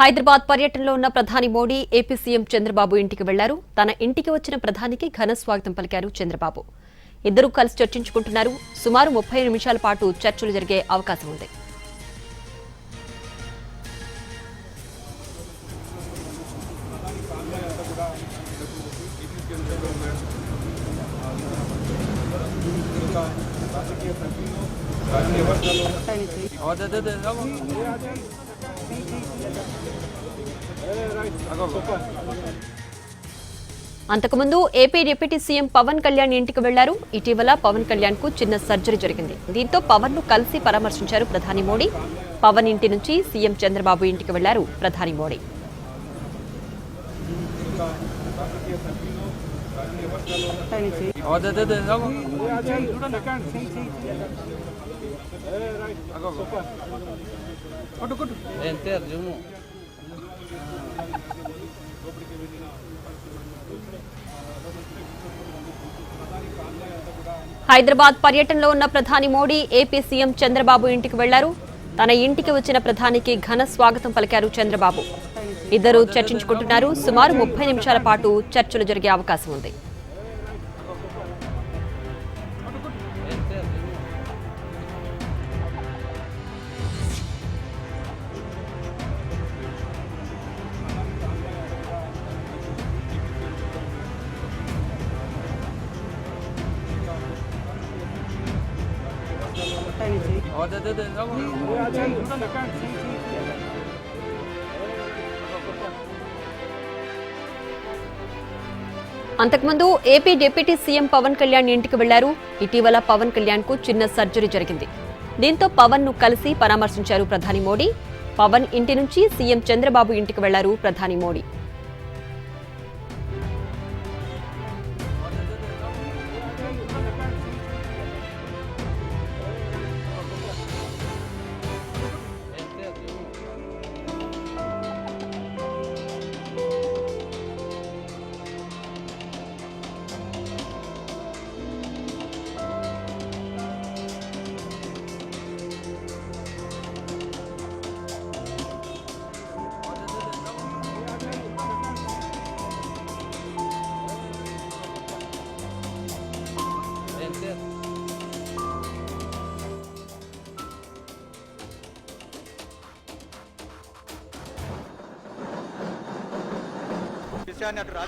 హైదరాబాద్ పర్యటనలో ఉన్న ప్రధాని మోడీ ఏపీ సీఎం చంద్రబాబు ఇంటికి వెళ్లారు. తన ఇంటికి వచ్చిన ప్రధానికి ఘన స్వాగతం పలికారు చంద్రబాబు. ఇద్దరూ కలిసి చర్చించుకుంటున్నారు. సుమారు 30 నిమిషాల పాటు చర్చలు జరిగే అవకాశం ఉంది. అంతకుముందు AP deputy CM Pawan Kalyan ఇంటికి వెళ్లారు. ఇటీవల పవన్ కళ్యాణ్ కు చిన్న సర్జరీ జరిగింది. దీంతో పవన్ ను కలిసి పరామర్శించారు ప్రధాని మోడీ. పవన్ ఇంటి నుంచి సీఎం చంద్రబాబు ఇంటికి వెళ్లారు ప్రధాని మోడీ. హైదరాబాద్ పర్యటనలో ఉన్న ప్రధాని మోడీ ఏపీ సీఎం చంద్రబాబు ఇంటికి వెళ్లారు. తన ఇంటికి వచ్చిన ప్రధానికి ఘన స్వాగతం పలికారు చంద్రబాబు. ఇద్దరు చర్చించుకుంటున్నారు. సుమారు 30 నిమిషాల పాటు చర్చలు జరిగే అవకాశం ఉంది. అంతకుముందు AP deputy CM Pawan Kalyan ఇంటికి వెళ్లారు. ఇటీవల పవన్ కళ్యాణ్ కు చిన్న సర్జరీ జరిగింది. దీంతో పవన్ ను కలిసి పరామర్శించారు ప్రధాని మోడీ. పవన్ ఇంటి నుంచి సీఎం చంద్రబాబు ఇంటికి వెళ్లారు ప్రధాని మోడీ.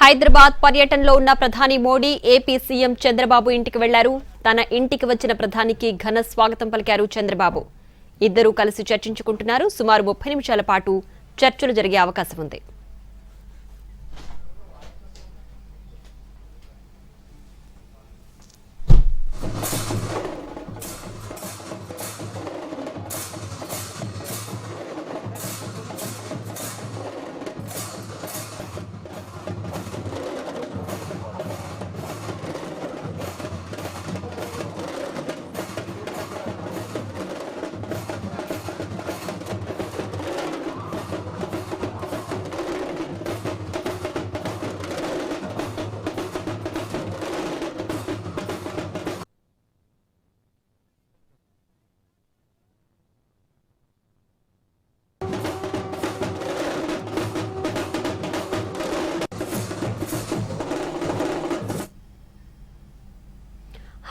హైదరాబాద్ పర్యటనలో ఉన్న ప్రధాని మోడీ ఏపీ సీఎం చంద్రబాబు ఇంటికి వెళ్లారు. తన ఇంటికి వచ్చిన ప్రధానికి ఘన స్వాగతం పలికారు చంద్రబాబు. ఇద్దరూ కలిసి చర్చించుకుంటున్నారు. సుమారు 30 నిమిషాల పాటు చర్చలు జరిగే అవకాశం ఉంది.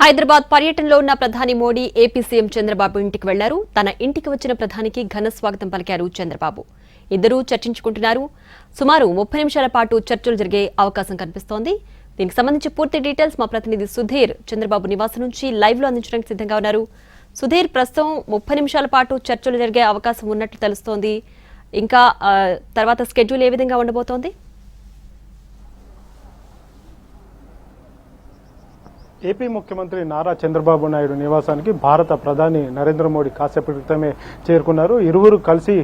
హైదరాబాద్ పర్యటనలో ఉన్న ప్రధాని మోడీ ఏపీ సీఎం చంద్రబాబు ఇంటికి వెళ్లారు. తన ఇంటికి వచ్చిన ప్రధానికి ఘన స్వాగతం పలికారు చంద్రబాబు. ఇద్దరూ చర్చించుకుంటున్నారు. సుమారు 30 నిమిషాల పాటు చర్చలు జరిగే అవకాశం కనిపిస్తోంది. దీనికి సంబంధించి పూర్తి డీటెయిల్స్ మా ప్రతినిధి సుధీర్ చంద్రబాబు నివాసం నుంచి లైవ్ లో అందించడానికి సిద్ధంగా ఉన్నారు. సుధీర్, ప్రస్తుతం 30 నిమిషాల పాటు చర్చలు జరిగే అవకాశం ఉన్నట్లు తెలుస్తోంది. ఇంకా తర్వాత స్కెడ్యూల్ ఏ విధంగా ఉండబోతోంది? ఏపీ ముఖ్యమంత్రి నారా చంద్రబాబు నాయుడు నివాసానికి భారత ప్రధాని నరేంద్ర మోడీ కాసేపటి క్రితమే చేరుకున్నారు. ఇరువురు కలిసి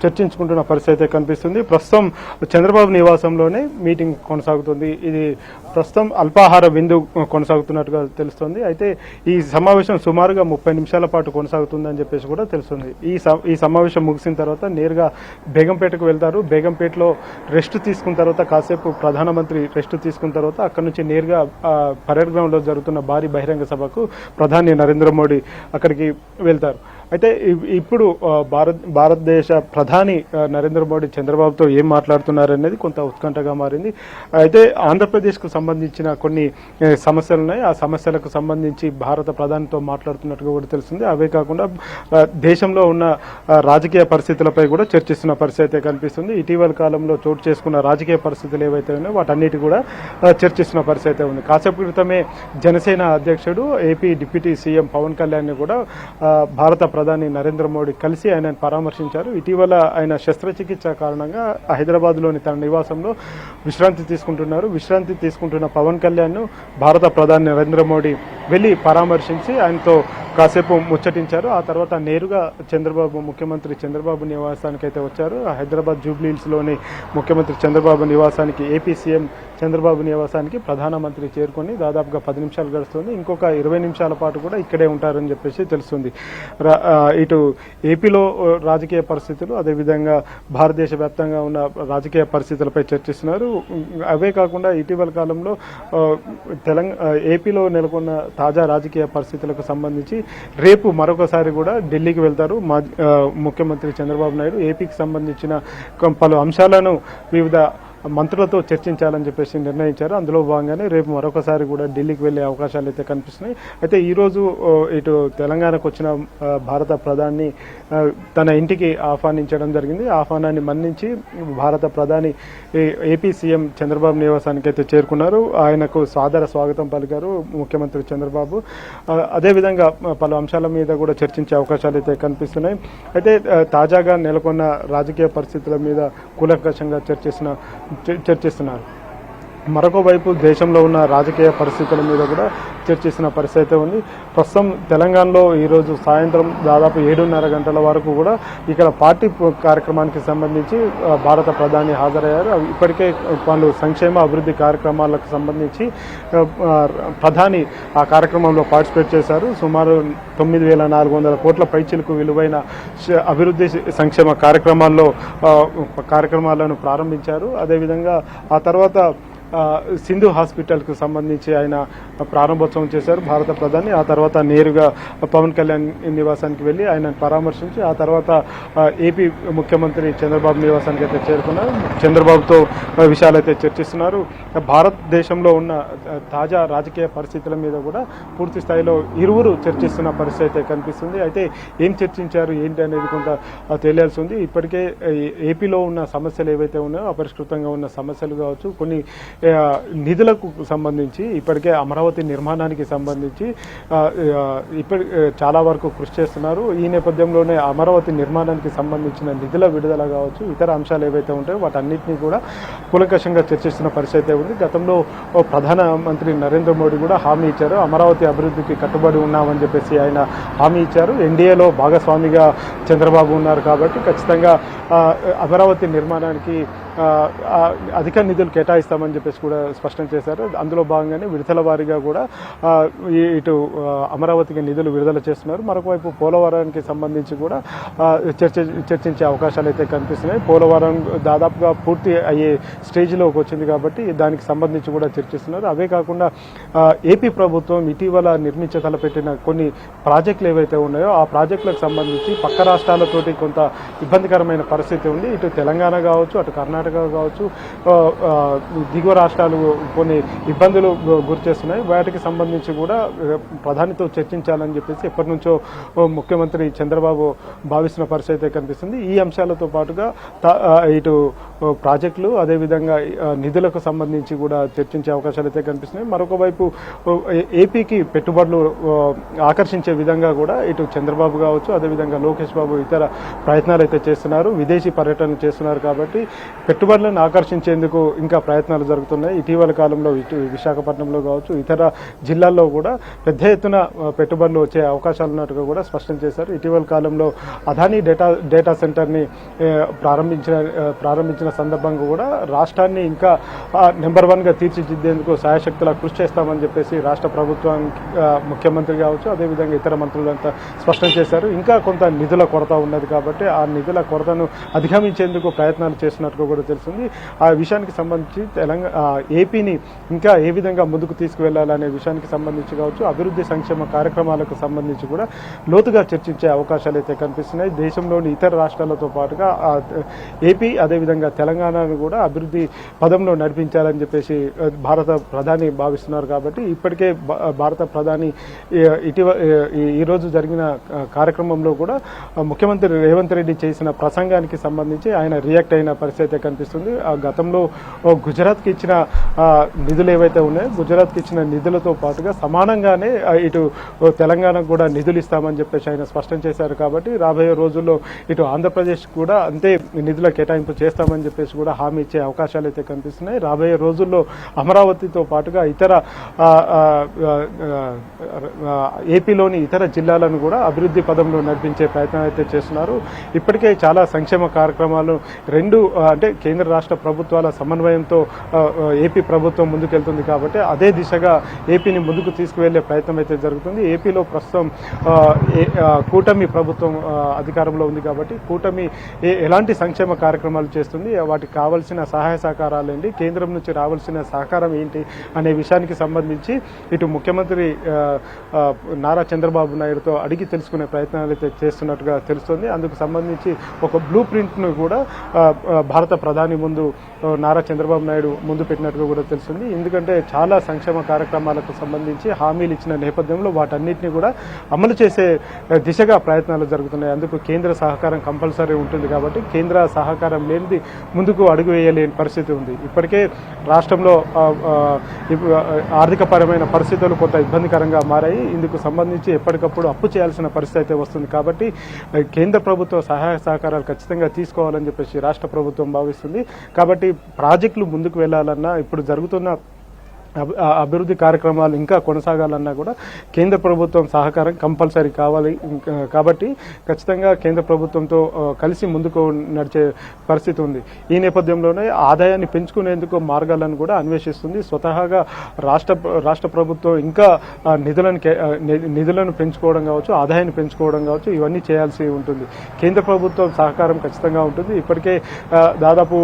చర్చించుకుంటున్న పరిస్థితి కనిపిస్తుంది. ప్రస్తుతం చంద్రబాబు నివాసంలోనే మీటింగ్ కొనసాగుతుంది. ఇది ప్రస్తుతం అల్పాహార విందు కొనసాగుతున్నట్టుగా తెలుస్తుంది. అయితే ఈ సమావేశం సుమారుగా 30 నిమిషాల పాటు కొనసాగుతుందని చెప్పేసి కూడా తెలుస్తుంది. ఈ సమావేశం ముగిసిన తర్వాత నేరుగా బేగంపేటకు వెళ్తారు. బేగంపేటలో రెస్ట్ తీసుకున్న తర్వాత కాసేపు ప్రధానమంత్రి రెస్ట్ తీసుకున్న తర్వాత అక్కడి నుంచి నేరుగా పరేడ్ గ్రౌండ్ జరుగుతున్న భారీ బహిరంగ సభకు ప్రధాని నరేంద్ర మోడీ అక్కడికి వెళ్తారు. అయితే ఇప్పుడు భారతదేశ ప్రధాని నరేంద్ర మోడీ చంద్రబాబుతో ఏం మాట్లాడుతున్నారనేది కొంత ఉత్కంఠగా మారింది. అయితే ఆంధ్రప్రదేశ్కు సంబంధించిన కొన్ని సమస్యలు ఉన్నాయి. ఆ సమస్యలకు సంబంధించి భారత ప్రధానితో మాట్లాడుతున్నట్టుగా కూడా తెలిసింది. అవే కాకుండా దేశంలో ఉన్న రాజకీయ పరిస్థితులపై కూడా చర్చిస్తున్న పరిస్థితి అయితే కనిపిస్తుంది. ఇటీవల కాలంలో చోటు చేసుకున్న రాజకీయ పరిస్థితులు ఏవైతే ఉన్నాయో వాటన్నిటి కూడా చర్చిస్తున్న పరిస్థితి అయితే ఉంది. కాసేపు క్రితమే జనసేన అధ్యక్షుడు AP deputy CM Pawan Kalyan ని కూడా భారత ప్రధాని నరేంద్ర మోడీ కలిసి ఆయనను పరామర్శించారు. ఇటీవల ఆయన శస్త్రచికిత్స కారణంగా హైదరాబాద్లోని తన నివాసంలో విశ్రాంతి తీసుకుంటున్న పవన్ కళ్యాణ్ ను భారత ప్రధాని నరేంద్ర మోడీ వెళ్లి పరామర్శించి ఆయనతో కాసేపు ముచ్చటించారు. ఆ తర్వాత నేరుగా ముఖ్యమంత్రి చంద్రబాబు నివాసానికి అయితే వచ్చారు. హైదరాబాద్ జూబ్లీహిల్స్ లోని ముఖ్యమంత్రి చంద్రబాబు నివాసానికి ఏపీ సీఎం చంద్రబాబు నివాసానికి ప్రధానమంత్రి చేరుకొని దాదాపుగా 10 నిమిషాలు గడుస్తుంది. ఇంకొక 20 నిమిషాల పాటు కూడా ఇక్కడే ఉంటారని చెప్పేసి తెలుస్తుంది. ఇటు ఏపీలో రాజకీయ పరిస్థితులు, అదేవిధంగా భారతదేశ వ్యాప్తంగా ఉన్న రాజకీయ పరిస్థితులపై చర్చిస్తున్నారు. అవే కాకుండా ఇటీవల కాలంలో ఏపీలో నెలకొన్న తాజా రాజకీయ పరిస్థితులకు సంబంధించి రేపు మరొకసారి కూడా ఢిల్లీకి వెళ్తారు ముఖ్యమంత్రి చంద్రబాబు నాయుడు. ఏపీకి సంబంధించిన పలు అంశాలను వివిధ మంత్రులతో చర్చించాలని చెప్పేసి నిర్ణయించారు. అందులో భాగంగానే రేపు మరొకసారి కూడా ఢిల్లీకి వెళ్లే అవకాశాలు అయితే కనిపిస్తున్నాయి. అయితే ఈరోజు ఇటు తెలంగాణకు వచ్చిన భారత ప్రధాని తన ఇంటికి ఆహ్వానించడం జరిగింది. ఆహ్వానాన్ని మన్నించి భారత ప్రధాని ఏపీ సీఎం చంద్రబాబు నివాసానికి అయితే చేరుకున్నారు. ఆయనకు సాదర స్వాగతం పలికారు ముఖ్యమంత్రి చంద్రబాబు. అదేవిధంగా పలు అంశాల మీద కూడా చర్చించే అవకాశాలు అయితే కనిపిస్తున్నాయి. అయితే తాజాగా నెలకొన్న రాజకీయ పరిస్థితుల మీద కూలంకషంగా చర్చిస్తున్నారు. మరొక వైపు దేశంలో ఉన్న రాజకీయ పరిస్థితుల మీద కూడా చర్చిస్తున్న పరిస్థితి ఉంది. ప్రస్తుతం తెలంగాణలో ఈరోజు సాయంత్రం దాదాపు 7:30 గంటల వరకు కూడా ఇక్కడ పార్టీ కార్యక్రమానికి సంబంధించి భారత ప్రధాని హాజరయ్యారు. ఇప్పటికే పలు సంక్షేమ అభివృద్ధి కార్యక్రమాలకు సంబంధించి ప్రధాని ఆ కార్యక్రమంలో పార్టిసిపేట్ చేశారు. సుమారు 9,400 కోట్ల పైచిలకు విలువైన అభివృద్ధి సంక్షేమ కార్యక్రమాలను ప్రారంభించారు. అదేవిధంగా ఆ తర్వాత సింధు హాస్పిటల్కు సంబంధించి ఆయన ప్రారంభోత్సవం చేశారు భారత ప్రధాని. ఆ తర్వాత నేరుగా పవన్ కళ్యాణ్ నివాసానికి వెళ్లి ఆయన పరామర్శించి ఆ తర్వాత ఏపీ ముఖ్యమంత్రి చంద్రబాబు నివాసానికి అయితే చేరుకున్నారు. చంద్రబాబుతో విషయాలైతే చర్చిస్తున్నారు. భారతదేశంలో ఉన్న తాజా రాజకీయ పరిస్థితుల మీద కూడా పూర్తి స్థాయిలో ఇరువురు చర్చిస్తున్న పరిస్థితి అయితే కనిపిస్తుంది. అయితే ఏం చర్చించారు ఏంటి అనేది కొంత తెలియాల్సి ఉంది. ఇప్పటికే ఏపీలో ఉన్న సమస్యలు ఏవైతే ఉన్నాయో అపరిష్కృతంగా ఉన్న సమస్యలు కావచ్చు, కొన్ని నిధులకు సంబంధించి ఇప్పటికే అమరావతి నిర్మాణానికి సంబంధించి చాలా వరకు కృషి చేస్తున్నారు. ఈ నేపథ్యంలోనే అమరావతి నిర్మాణానికి సంబంధించిన నిధుల విడుదల కావచ్చు, ఇతర అంశాలు ఏవైతే ఉంటాయో వాటన్నిటినీ కూడా కూలంకషంగా చర్చిస్తున్న పరిస్థితి ఉంది. గతంలో ప్రధానమంత్రి నరేంద్ర మోడీ కూడా హామీ ఇచ్చారు, అమరావతి అభివృద్ధికి కట్టుబడి ఉన్నామని చెప్పేసి ఆయన హామీ ఇచ్చారు. ఎన్డీఏలో భాగస్వామిగా చంద్రబాబు ఉన్నారు కాబట్టి ఖచ్చితంగా అమరావతి నిర్మాణానికి అధిక నిధులు కేటాయిస్తామని చెప్పేసి కూడా స్పష్టం చేశారు. అందులో భాగంగానే విడతల వారీగా కూడా ఇటు అమరావతికి నిధులు విడుదల చేస్తున్నారు. మరొక వైపు పోలవరానికి సంబంధించి కూడా చర్చించే అవకాశాలు అయితే కనిపిస్తున్నాయి. పోలవరం దాదాపుగా పూర్తి అయ్యే స్టేజ్లోకి వచ్చింది కాబట్టి దానికి సంబంధించి కూడా చర్చిస్తున్నారు. అవే కాకుండా ఏపీ ప్రభుత్వం ఇటీవల నిర్మించతలపెట్టిన కొన్ని ప్రాజెక్టులు ఏవైతే ఉన్నాయో ఆ ప్రాజెక్టులకు సంబంధించి పక్క రాష్ట్రాలతోటి కొంత ఇబ్బందికరమైన పరిస్థితి ఉంది. ఇటు తెలంగాణ కావచ్చు, అటు కర్ణాటక కావచ్చు, దిగువ రాష్ట్రాలు కొన్ని ఇబ్బందులు గురిచేస్తున్నాయి. వాటికి సంబంధించి కూడా ప్రధానితో చర్చించాలని చెప్పేసి ఎప్పటి నుంచో ముఖ్యమంత్రి చంద్రబాబు భావిస్తున్న పరిస్థితి కనిపిస్తుంది. ఈ అంశాలతో పాటుగా ఇటు ప్రాజెక్టులు అదేవిధంగా నిధులకు సంబంధించి కూడా చర్చించే అవకాశాలు అయితే కనిపిస్తున్నాయి. మరొక వైపు ఏపీకి పెట్టుబడులు ఆకర్షించే విధంగా కూడా ఇటు చంద్రబాబు కావచ్చు, అదేవిధంగా లోకేష్ బాబు ఇతర ప్రయత్నాలు అయితే చేస్తున్నారు. విదేశీ పర్యటనలు చేస్తున్నారు కాబట్టి పెట్టుబడులను ఆకర్షించేందుకు ఇంకా ప్రయత్నాలు జరుగుతున్నాయి. ఇటీవల కాలంలో ఇటు విశాఖపట్నంలో కావచ్చు, ఇతర జిల్లాల్లో కూడా పెద్ద ఎత్తున పెట్టుబడులు వచ్చే అవకాశాలు ఉన్నట్టుగా కూడా స్పష్టం చేశారు. ఇటీవల కాలంలో అదానీ డేటా సెంటర్ని ప్రారంభించిన సందర్భంగా కూడా రాష్ట్రాన్ని ఇంకా నెంబర్ 1గా తీర్చిదిద్దేందుకు శాయశక్తులా కృషి చేస్తామని చెప్పేసి రాష్ట్ర ప్రభుత్వానికి ముఖ్యమంత్రి కావచ్చు, అదేవిధంగా ఇతర మంత్రులంతా స్పష్టం చేశారు. ఇంకా కొంత నిధుల కొరత ఉన్నది కాబట్టి ఆ నిధుల కొరతను అధిగమించేందుకు ప్రయత్నాలు చేస్తున్నట్టుగా కూడా తెలిసింది. ఆ విషయానికి సంబంధించి ఏపీని ఇంకా ఏ విధంగా ముందుకు తీసుకువెళ్లాలనే విషయానికి సంబంధించి కావచ్చు, అభివృద్ధి సంక్షేమ కార్యక్రమాలకు సంబంధించి కూడా లోతుగా చర్చించే అవకాశాలు అయితే కనిపిస్తున్నాయి. దేశంలోని ఇతర రాష్ట్రాలతో పాటుగా ఏపీ అదేవిధంగా తెలంగాణను కూడా అభివృద్ధి పదంలో నడిపించాలని చెప్పేసి భారత ప్రధాని భావిస్తున్నారు. కాబట్టి ఇప్పటికే భారత ప్రధాని ఈరోజు జరిగిన కార్యక్రమంలో కూడా ముఖ్యమంత్రి రేవంత్ రెడ్డి చేసిన ప్రసంగానికి సంబంధించి ఆయన రియాక్ట్ అయిన పరిస్థితి కనిపిస్తుంది. గతంలో గుజరాత్కి ఇచ్చిన నిధులు ఏవైతే ఉన్నాయో గుజరాత్కి ఇచ్చిన నిధులతో పాటుగా సమానంగానే ఇటు తెలంగాణకు కూడా నిధులు ఇస్తామని చెప్పేసి ఆయన స్పష్టం చేశారు. కాబట్టి రాబోయే రోజుల్లో ఇటు ఆంధ్రప్రదేశ్ కూడా అంతే నిధుల కేటాయింపు చేస్తామని చెప్పేసి కూడా హామీ ఇచ్చే అవకాశాలు అయితే కనిపిస్తున్నాయి. రాబోయే రోజుల్లో అమరావతితో పాటుగా ఇతర ఏపీలోని ఇతర జిల్లాలను కూడా అభివృద్ధి పదంలో నడిపించే ప్రయత్నం అయితే చేస్తున్నారు. ఇప్పటికే చాలా సంక్షేమ కార్యక్రమాలు అంటే కేంద్ర రాష్ట్ర ప్రభుత్వాల సమన్వయంతో ఏపీ ప్రభుత్వం ముందుకెళ్తుంది. కాబట్టి అదే దిశగా ఏపీని ముందుకు తీసుకువెళ్లే ప్రయత్నం అయితే జరుగుతుంది. ఏపీలో ప్రస్తుతం కూటమి ప్రభుత్వం అధికారంలో ఉంది. కాబట్టి కూటమి ఎలాంటి సంక్షేమ కార్యక్రమాలు చేస్తుంది, వాటికి కావాల్సిన సహాయ సహకారాలు ఏంటి, కేంద్రం నుంచి రావాల్సిన సహకారం ఏంటి అనే విషయానికి సంబంధించి ఇటు ముఖ్యమంత్రి నారా చంద్రబాబు నాయుడుతో అడిగి తెలుసుకునే ప్రయత్నాలు అయితే చేస్తున్నట్టుగా తెలుస్తుంది. అందుకు సంబంధించి ఒక బ్లూ ప్రింట్ను కూడా భారత ప్రధాని ముందు నారా చంద్రబాబు నాయుడు ముందు పెట్టినట్టుగా కూడా తెలుస్తుంది. ఎందుకంటే చాలా సంక్షేమ కార్యక్రమాలకు సంబంధించి హామీలు ఇచ్చిన నేపథ్యంలో వాటన్నిటిని కూడా అమలు చేసే దిశగా ప్రయత్నాలు జరుగుతున్నాయి. అందుకు కేంద్ర సహకారం కంపల్సరీ ఉంటుంది. కాబట్టి కేంద్ర సహకారం లేనిది ముందుకు అడుగు వేయలేని పరిస్థితి ఉంది. ఇప్పటికే రాష్ట్రంలో ఆర్థికపరమైన పరిస్థితులు కొంత ఇబ్బందికరంగా మారాయి. ఇందుకు సంబంధించి ఎప్పటికప్పుడు అప్పు చేయాల్సిన పరిస్థితి అయితే వస్తుంది. కాబట్టి కేంద్ర ప్రభుత్వ సహాయ సహకారాలు ఖచ్చితంగా తీసుకోవాలని చెప్పేసి రాష్ట్ర ప్రభుత్వం భావిస్తుంది. కాబట్టి ప్రాజెక్టులు ముందుకు వెళ్లాలన్నా ఇప్పుడు జరుగుతున్న అభివృద్ధి కార్యక్రమాలు ఇంకా కొనసాగాలన్నా కూడా కేంద్ర ప్రభుత్వం సహకారం కంపల్సరీ కావాలి. కాబట్టి ఖచ్చితంగా కేంద్ర ప్రభుత్వంతో కలిసి ముందుకు నడిచే పరిస్థితి ఉంది. ఈ నేపథ్యంలోనే ఆదాయాన్ని పెంచుకునేందుకు మార్గాలను కూడా అన్వేషిస్తుంది. స్వతహాగా రాష్ట్ర ప్రభుత్వం ఇంకా నిధులను పెంచుకోవడం కావచ్చు, ఆదాయాన్ని పెంచుకోవడం కావచ్చు, ఇవన్నీ చేయాల్సి ఉంటుంది. కేంద్ర ప్రభుత్వం సహకారం ఖచ్చితంగా ఉంటుంది. ఇప్పటికే దాదాపు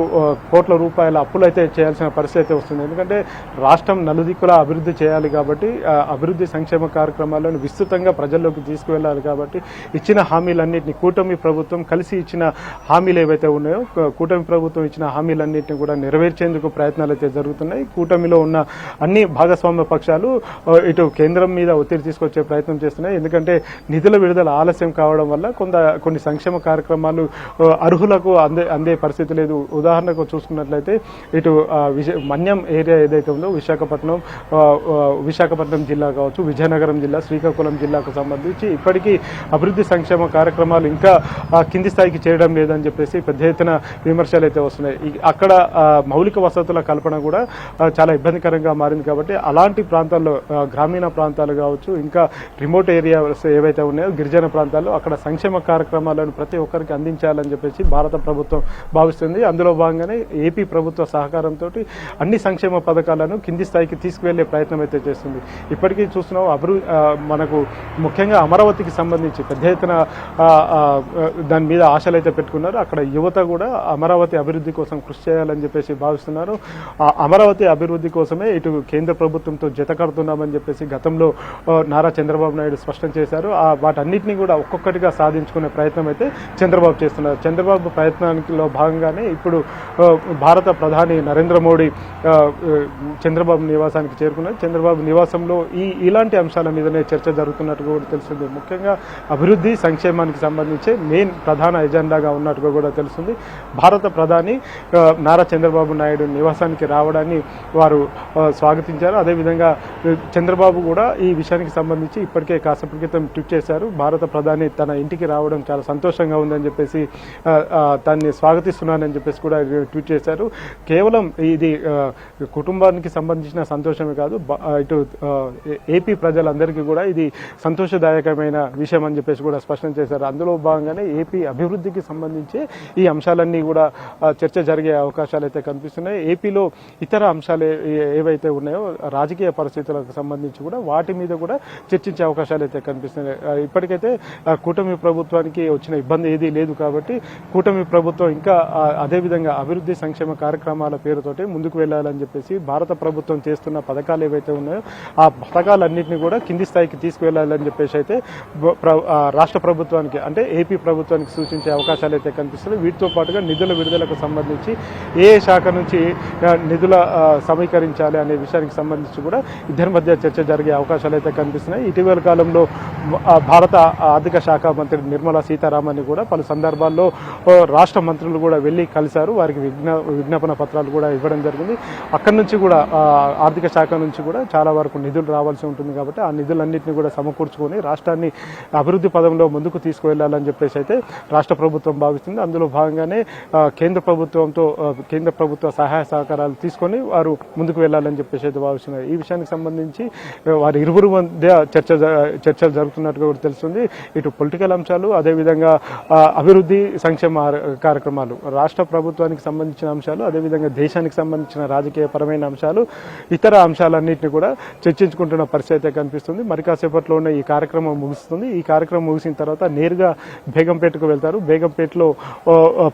కోట్ల రూపాయల అప్పులు అయితే చేయాల్సిన పరిస్థితి అయితే వస్తుంది. ఎందుకంటే రాష్ట్రం నలుదిక్కులా అభివృద్ధి చేయాలి. కాబట్టి అభివృద్ధి సంక్షేమ కార్యక్రమాలను విస్తృతంగా ప్రజల్లోకి తీసుకువెళ్ళాలి. కాబట్టి ఇచ్చిన హామీలన్నింటినీ కూటమి ప్రభుత్వం కలిసి ఇచ్చిన హామీలు ఏవైతే ఉన్నాయో కూటమి ప్రభుత్వం ఇచ్చిన హామీలన్నింటినీ కూడా నెరవేర్చేందుకు ప్రయత్నాలు అయితే జరుగుతున్నాయి. కూటమిలో ఉన్న అన్ని భాగస్వామ్య పక్షాలు ఇటు కేంద్రం మీద ఒత్తిడి తీసుకొచ్చే ప్రయత్నం చేస్తున్నాయి. ఎందుకంటే నిధుల విడుదల ఆలస్యం కావడం వల్ల కొన్ని సంక్షేమ కార్యక్రమాలు అర్హులకు అందే పరిస్థితి లేదు. ఉదాహరణకు చూసుకున్నట్లయితే ఇటు మన్యం ఏరియా ఏదైతే ఉందో విశాఖపట్నం జిల్లా కావచ్చు, విజయనగరం జిల్లా, శ్రీకాకుళం జిల్లాకు సంబంధించి ఇప్పటికీ అభివృద్ధి సంక్షేమ కార్యక్రమాలు ఇంకా కింది స్థాయికి చేయడం లేదని చెప్పేసి పెద్ద ఎత్తున విమర్శలు అయితే వస్తున్నాయి. అక్కడ మౌలిక వసతుల కల్పన కూడా చాలా ఇబ్బందికరంగా మారింది. కాబట్టి అలాంటి ప్రాంతాల్లో గ్రామీణ ప్రాంతాలు కావచ్చు, ఇంకా రిమోట్ ఏరియాస్ ఏవైతే ఉన్నాయో గిరిజన ప్రాంతాల్లో అక్కడ సంక్షేమ కార్యక్రమాలను ప్రతి ఒక్కరికి అందించాలని చెప్పేసి భారత ప్రభుత్వం భావిస్తుంది. అందులో భాగంగానే ఏపీ ప్రభుత్వ సహకారంతో అన్ని సంక్షేమ పథకాలను కింది స్థాయికి తీసుకువెళ్లే ప్రయత్నం అయితే చేస్తుంది. ఇప్పటికీ చూస్తున్నాం మనకు ముఖ్యంగా అమరావతికి సంబంధించి పెద్ద ఎత్తున దాని మీద ఆశలు అయితే పెట్టుకున్నారు. అక్కడ యువత కూడా అమరావతి అభివృద్ధి కోసం కృషి చేయాలని చెప్పేసి భావిస్తున్నారు. అమరావతి అభివృద్ధి కోసమే ఇటు కేంద్ర ప్రభుత్వంతో జత కడుతున్నామని చెప్పేసి గతంలో నారా చంద్రబాబు నాయుడు స్పష్టం చేశారు. వాటన్నిటినీ కూడా ఒక్కొక్కటిగా సాధించుకునే ప్రయత్నం అయితే చంద్రబాబు చేస్తున్నారు. చంద్రబాబు ప్రయత్నానికిలో భాగంగానే ఇప్పుడు భారత ప్రధాని నరేంద్ర మోడీ చంద్రబాబు నివాసానికి చేరుకున్నారు. చంద్రబాబు నివాసంలో ఇలాంటి అంశాల మీదనే చర్చ జరుగుతున్నట్టుగా కూడా తెలుస్తుంది. ముఖ్యంగా అభివృద్ధి సంక్షేమానికి సంబంధించి మెయిన్ ప్రధాన ఎజెండాగా ఉన్నట్టుగా కూడా తెలుస్తుంది. భారత ప్రధాని నారా చంద్రబాబు నాయుడు నివాసానికి రావడాన్ని వారు స్వాగతించారు. అదేవిధంగా చంద్రబాబు కూడా ఈ విషయానికి సంబంధించి ఇప్పటికే కాసేపు క్రితం ట్వీట్ చేశారు. భారత ప్రధాని తన ఇంటికి రావడం చాలా సంతోషంగా ఉందని చెప్పేసి దాన్ని స్వాగతిస్తున్నానని చెప్పేసి కూడా ట్వీట్ చేశారు. కేవలం ఇది కుటుంబానికి సంబంధించిన చేసిన సంతోషమే కాదు, ఇటు ఏపీ ప్రజలందరికీ కూడా ఇది సంతోషదాయకమైన విషయం అని చెప్పేసి కూడా స్పష్టం చేశారు. అందులో భాగంగానే ఏపీ అభివృద్ధికి సంబంధించి ఈ అంశాలన్నీ కూడా చర్చ జరిగే అవకాశాలు అయితే కనిపిస్తున్నాయి. ఏపీలో ఇతర అంశాలు ఏవైతే ఉన్నాయో రాజకీయ పరిస్థితులకు సంబంధించి కూడా వాటి మీద కూడా చర్చించే అవకాశాలు అయితే కనిపిస్తున్నాయి. ఇప్పటికైతే కూటమి ప్రభుత్వానికి వచ్చిన ఇబ్బంది ఏదీ లేదు కాబట్టి కూటమి ప్రభుత్వం ఇంకా అదేవిధంగా అభివృద్ధి సంక్షేమ కార్యక్రమాల పేరుతోటి ముందుకు వెళ్లాలని చెప్పేసి భారత ప్రభుత్వం చేస్తున్న పథకాలు ఏవైతే ఉన్నాయో ఆ పథకాలన్నింటినీ కూడా కింది స్థాయికి తీసుకువెళ్లాలని చెప్పేసి అయితే రాష్ట్ర ప్రభుత్వానికి అంటే ఏపీ ప్రభుత్వానికి సూచించే అవకాశాలు అయితే కనిపిస్తున్నాయి. వీటితో పాటుగా నిధుల విడుదలకు సంబంధించి ఏ శాఖ నుంచి నిధుల సమీకరించాలి అనే విషయానికి సంబంధించి కూడా ఇద్దరి మధ్య చర్చ జరిగే అవకాశాలు అయితే కనిపిస్తున్నాయి. ఇటీవల కాలంలో భారత ఆర్థిక శాఖ మంత్రి నిర్మలా సీతారామన్ కూడా పలు సందర్భాల్లో రాష్ట్ర మంత్రులు కూడా వెళ్లి కలిశారు. వారికి విజ్ఞాపన పత్రాలు కూడా ఇవ్వడం జరిగింది. అక్కడి నుంచి కూడా ఆర్థిక శాఖ నుంచి కూడా చాలా వరకు నిధులు రావాల్సి ఉంటుంది కాబట్టి ఆ నిధులన్నింటినీ కూడా సమకూర్చుకొని రాష్ట్రాన్ని అభివృద్ధి పదంలో ముందుకు తీసుకువెళ్లాలని చెప్పేసి అయితే రాష్ట్ర ప్రభుత్వం భావిస్తుంది. అందులో భాగంగానే కేంద్ర ప్రభుత్వ సహాయ సహకారాలు తీసుకొని వారు ముందుకు వెళ్లాలని చెప్పేసి అయితే భావిస్తున్నారు. ఈ విషయానికి సంబంధించి వారి ఇరువురు మధ్య చర్చలు జరుగుతున్నట్టుగా కూడా తెలుస్తుంది. ఇటు పొలిటికల్ అంశాలు, అదేవిధంగా అభివృద్ధి సంక్షేమ కార్యక్రమాలు, రాష్ట్ర ప్రభుత్వానికి సంబంధించిన అంశాలు, అదేవిధంగా దేశానికి సంబంధించిన రాజకీయ పరమైన అంశాలు, ఇతర అంశాలన్నింటినీ కూడా చర్చించుకుంటున్న పరిస్థితి అయితే కనిపిస్తుంది. మరి కాసేపట్లోనే ఈ కార్యక్రమం ముగుస్తుంది. ఈ కార్యక్రమం ముగిసిన తర్వాత నేరుగా బేగంపేటకు వెళ్తారు. బేగంపేటలో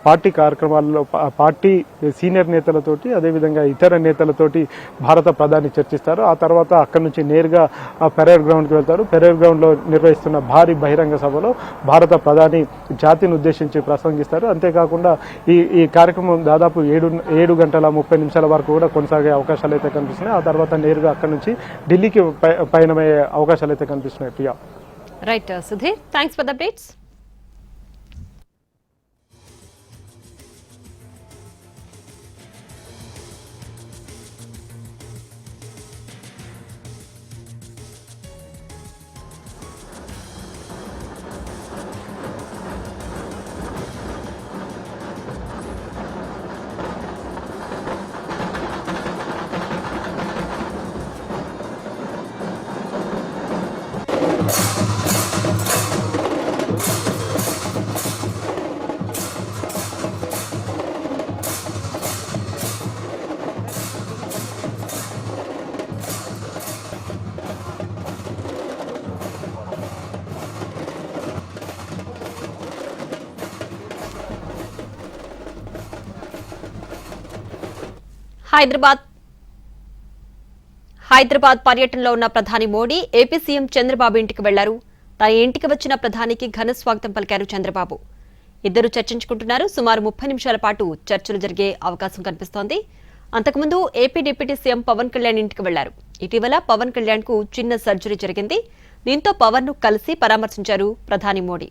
పార్టీ కార్యక్రమాల్లో పార్టీ సీనియర్ నేతలతోటి అదేవిధంగా ఇతర నేతలతోటి భారత ప్రధాని చర్చిస్తారు. ఆ తర్వాత అక్కడి నుంచి నేరుగా పెరేడ్ గ్రౌండ్కి వెళ్తారు. పెరేడ్ గ్రౌండ్ లో నిర్వహిస్తున్న భారీ బహిరంగ సభలో భారత ప్రధాని జాతిని ఉద్దేశించి ప్రసంగిస్తారు. అంతేకాకుండా ఈ కార్యక్రమం దాదాపు 7 గంటల 30 నిమిషాల వరకు కూడా కొనసాగే అవకాశాలు అయితే కనిపిస్తున్నాయి. ఆ తర్వాత నేరుగా అక్కడి నుంచి ఢిల్లీకి పయనమయ్యే అవకాశాలు అయితే కనిపిస్తున్నాయి. Priya. Right Sudheer, thanks for the updates. Hyderabad పర్యటనలో ఉన్న ప్రధాని మోడీ ఏపీ సీఎం చంద్రబాబు ఇంటికి వెళ్లారు. తన ఇంటికి వచ్చిన ప్రధానికి ఘన స్వాగతం పలికారు చంద్రబాబు. ఇద్దరు చర్చించుకుంటున్నారు. సుమారు 30 నిమిషాల పాటు చర్చలు జరిగే అవకాశం కనిపిస్తోంది. అంతకుముందు AP deputy CM Pawan Kalyan ఇంటికి వెళ్లారు. ఇటీవల పవన్ కళ్యాణ్ కు చిన్న సర్జరీ జరిగింది. దీంతో పవన్ ను కలిసి పరామర్శించారు ప్రధాని మోడీ.